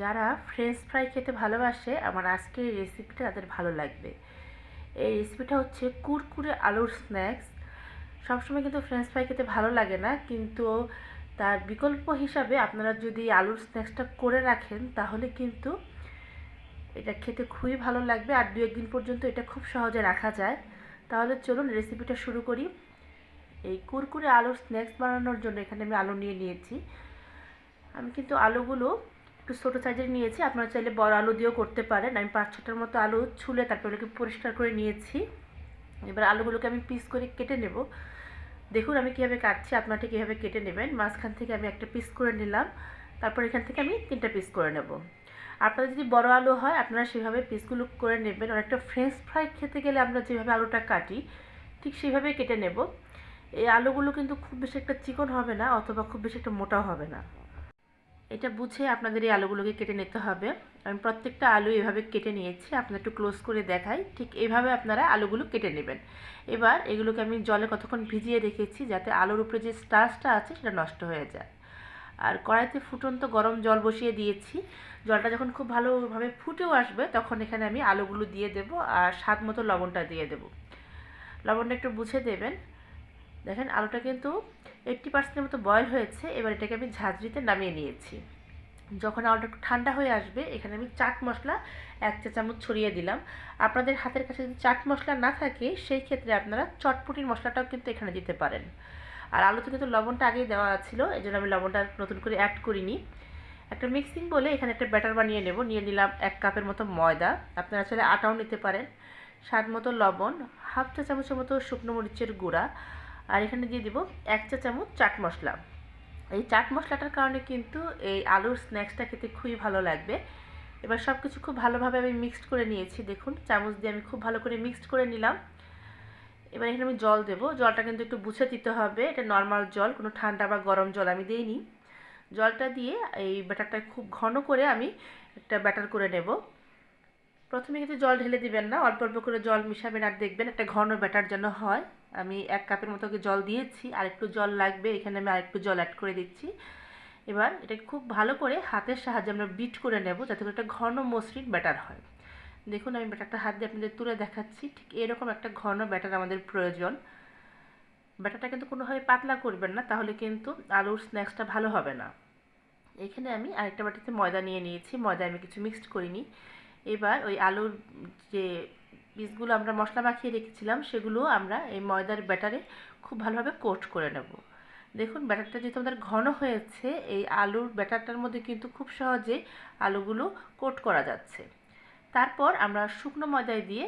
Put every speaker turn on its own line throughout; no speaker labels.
যারা French fry খেতে ভালোবাসে আমার আজকের এই রেসিপিটা তাদের ভালো লাগবে। এই রেসিপিটা হচ্ছে কুরকুরে আলুর স্ন্যাক্স। সবসময় কিন্তু ফ্রেঞ্চ ফ্রাই খেতে ভালো লাগে না, কিন্তু তার বিকল্প হিসাবে আপনারা যদি আলুর স্ন্যাক্সটা করে রাখেন তাহলে কিন্তু এটা খেতে খুবই ভালো লাগবে, আর 2-1 দিন পর্যন্ত এটা খুব সহজে রাখা যায়। তাহলে চলুন রেসিপিটা শুরু করি। এই কুরকুরে আলুর স্ন্যাক্স বানানোর জন্য এখানে আমি আলু নিয়ে নিয়েছি। আমি কিন্তু আলুগুলো একটু ছোটো সাইজের নিয়েছি, আপনারা চাইলে বড় আলু দিয়েও করতে পারেন। আমি 5-6টার মতো আলু ছুলে তারপরে পরিষ্কার করে নিয়েছি। এবার আলুগুলোকে আমি পিস করে কেটে নেব। দেখুন আমি কীভাবে কাটছি, আপনারা ঠিক কীভাবে কেটে নেবেন। মাঝখান থেকে আমি একটা পিস করে নিলাম, তারপর এখান থেকে আমি 3টা পিস করে নেব। আপনাদের যদি বড় আলু হয় আপনারা সেভাবে পিসগুলো করে নেবেন। অনেকটা ফ্রেঞ্চ ফ্রাই খেতে গেলে আমরা যেভাবে আলুটা কাটি ঠিক সেভাবেই কেটে নেব। এই আলুগুলো কিন্তু খুব বেশি একটা চিকন হবে না, অথবা খুব বেশি একটা মোটাও হবে না। এটা বুঝে আপনাদের এই আলুগুলোকে কেটে নিতে হবে। আমি প্রত্যেকটা আলু এভাবে কেটে নিয়েছি, আপনাদের একটু ক্লোজ করে দেখাই। ঠিক এইভাবে আপনারা আলুগুলো কেটে নেবেন। এবার এগুলোকে আমি জলে কতক্ষণ ভিজিয়ে রেখেছি যাতে আলুর উপরে যে স্টার্চটা আছে সেটা নষ্ট হয়ে যায়। আর কড়াইতে ফুটন্ত গরম জল বসিয়ে দিয়েছি। জলটা যখন খুব ভালোভাবে ফুটেও আসবে তখন এখানে আমি আলুগুলো দিয়ে দেব, আর স্বাদ মতো লবণটা দিয়ে দেব। লবণটা একটু বুঝে দেবেন। দেখেন আলুটা কিন্তু 80% মতো বয়েল হয়েছে। এবার এটাকে আমি ঝাঁঝরিতে নামিয়ে নিয়েছি। যখন আলুটা একটু ঠান্ডা হয়ে আসবে এখানে আমি চাট মশলা 1 চা চামচ ছড়িয়ে দিলাম। আপনাদের হাতের কাছে যদি চাট মশলা না থাকে সেই ক্ষেত্রে আপনারা চটপটির মশলাটাও কিন্তু এখানে দিতে পারেন। আর আলুতে কিন্তু লবণটা আগেই দেওয়া ছিল, এই জন্য আমি লবণটা নতুন করে অ্যাড করিনি। একটা মিক্সিং বলে এখানে একটা ব্যাটার বানিয়ে নেব। নিয়ে নিলাম 1 কাপের মতো ময়দা, আপনারা চাইলে আটাও নিতে পারেন। স্বাদ মতো লবণ, 1/2 চা চামচের মতো শুকনো মরিচের গুঁড়া, আর এখানে দিয়ে দিব 1 চা চামচ চাট মশলা। এই চাট মশলাটার কারণে কিন্তু এই আলুর স্ন্যাক্সটা খেতে খুবই ভালো লাগবে। এবার সব কিছু খুব ভালোভাবে আমি মিক্সড করে নিয়েছি। দেখুন চামচ দিয়ে আমি খুব ভালো করে মিক্সড করে নিলাম। এবার এখানে আমি জল দেবো। জলটা কিন্তু একটু বুঝে দিতে হবে, এটা নর্মাল জল, কোনো ঠান্ডা বা গরম জল আমি দিইনি। জলটা দিয়ে এই ব্যাটারটা খুব ঘন করে আমি একটা ব্যাটার করে নেব। প্রথমে কিন্তু জল ঢেলে দিবেন না, অল্প অল্প করে জল মিশাবেন, আর দেখবেন একটা ঘন ব্যাটার যেন হয়। আমি 1 কাপের মতো জল দিয়েছি, আর একটু জল লাগবে, এখানে আমি আরেকটু জল অ্যাড করে দিচ্ছি। এবার এটাকে খুব ভালো করে হাতের সাহায্যে আমরা বিট করে নেব যাতে করে একটা ঘন মসৃণ ব্যাটার হয়। দেখুন আমি ব্যাটারটা হাত দিয়ে আপনাদের তুলে দেখাচ্ছি। ঠিক এরকম একটা ঘন ব্যাটার আমাদের প্রয়োজন। ব্যাটারটা কিন্তু কোনোভাবে পাতলা করবেন না, তাহলে কিন্তু আলুর স্ন্যাক্সটা ভালো হবে না। এখানে আমি আরেকটা বাটিতে ময়দা নিয়ে নিয়েছি, ময়দা আমি কিছু মিক্সড করিনি। এবার ওই আলুর যে পিসগুলো আমরা মশলা মাখিয়ে রেখেছিলাম সেগুলো আমরা এই ময়দার ব্যাটারে খুব ভালোভাবে কোট করে নেব। দেখুন ব্যাটারটা যেহেতু আমাদের ঘন হয়েছে, এই আলুর ব্যাটারটার মধ্যে কিন্তু খুব সহজে আলুগুলো কোট করা যাচ্ছে। তারপর আমরা শুকনো ময়দায় দিয়ে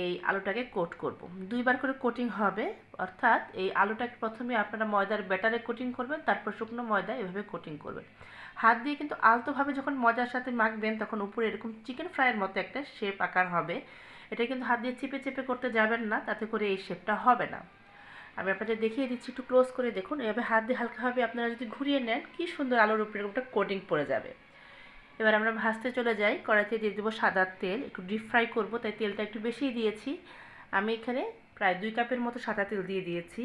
এই আলুটাকে কোট করব। 2বার করে কোটিং হবে, অর্থাৎ এই আলুটাকে প্রথমে আপনারা ময়দার ব্যাটারে কোটিং করবেন, তারপর শুকনো ময়দা এভাবে কোটিং করবেন। হাত দিয়ে কিন্তু আলতোভাবে যখন ময়দার সাথে মাখবেন তখন উপরে এরকম চিকেন ফ্রাইয়ের মতো একটা শেপ আকার হবে। এটা কিন্তু হাত দিয়ে চেপে চেপে করতে যাবেন না, তাতে করে এই শেপটা হবে না। আমি আপনাদের দেখিয়ে দিচ্ছি, একটু ক্লোজ করে দেখুন। এভাবে হাত দিয়ে হালকাভাবে আপনারা যদি ঘুরিয়ে নেন কি সুন্দর আলুর উপরে একটা কোটিং পড়ে যাবে। এবার আমরা ভাজতে চলে যাই। কড়াইতে দিয়ে দেবো সাদা তেল, একটু ডিপ ফ্রাই করব তাই তেলটা একটু বেশিই দিয়েছি। আমি এখানে প্রায় 2 কাপের মতো সাদা তেল দিয়ে দিয়েছি।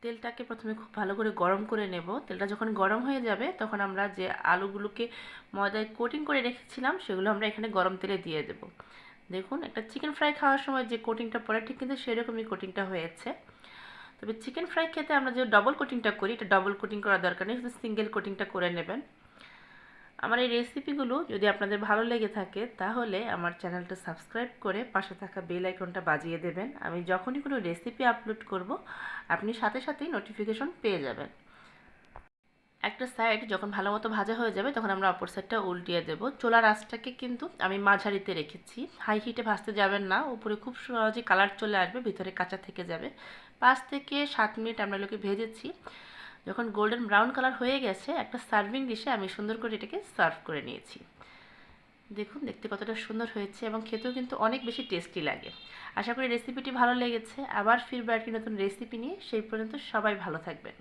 তেলটাকে প্রথমে খুব ভালো করে গরম করে নেব। তেলটা যখন গরম হয়ে যাবে তখন আমরা যে আলুগুলোকে ময়দায় কোটিং করে রেখেছিলাম সেগুলো আমরা এখানে গরম তেলে দিয়ে দেব। দেখুন একটা চিকেন ফ্রাই খাওয়ার সময় যে কোটিংটা পড়ে ঠিক কিন্তু সেরকমই কোটিংটা হয়েছে। তবে চিকেন ফ্রাই খেতে আমরা যে ডবল কোটিংটা করি, এটা ডবল কোটিং করার দরকার নেই, শুধু সিঙ্গেল কোটিংটা করে নেবেন। আমার এই রেসিপিগুলো যদি আপনাদের ভালো লেগে থাকে তাহলে আমার চ্যানেলটা সাবস্ক্রাইব করে পাশে থাকা বেল আইকনটা বাজিয়ে দেবেন। আমি যখনই কোনো রেসিপি আপলোড করব আপনি সাথে সাথেই নোটিফিকেশন পেয়ে যাবেন। একটা সাইড যখন ভালো মতো ভাজা হয়ে যাবে তখন আমরা অপর সাইডটা উল্টিয়ে দেব। চুলার আঁচটাকে কিন্তু আমি মাঝারিতে রেখেছি, হাই হিটে ভাজতে যাবেন না, উপরে খুব সহজে কালার চলে আসবে, ভিতরে কাঁচা থেকে যাবে। 5 থেকে 7 মিনিট আমরা এগুলোকে ভেজেছি। যখন গোল্ডেন ব্রাউন কালার হয়ে গেছে একটা সার্ভিং ডিশে আমি সুন্দর করে এটাকে সার্ভ করে নিয়েছি। দেখুন দেখতে কতটা সুন্দর হয়েছে এবং খেতেও কিন্তু অনেক বেশি টেস্টি লাগে। আশা করি রেসিপিটি ভালো লেগেছে। আবার ফিরবো একটি নতুন রেসিপি নিয়ে, সেই পর্যন্ত সবাই ভালো থাকবেন।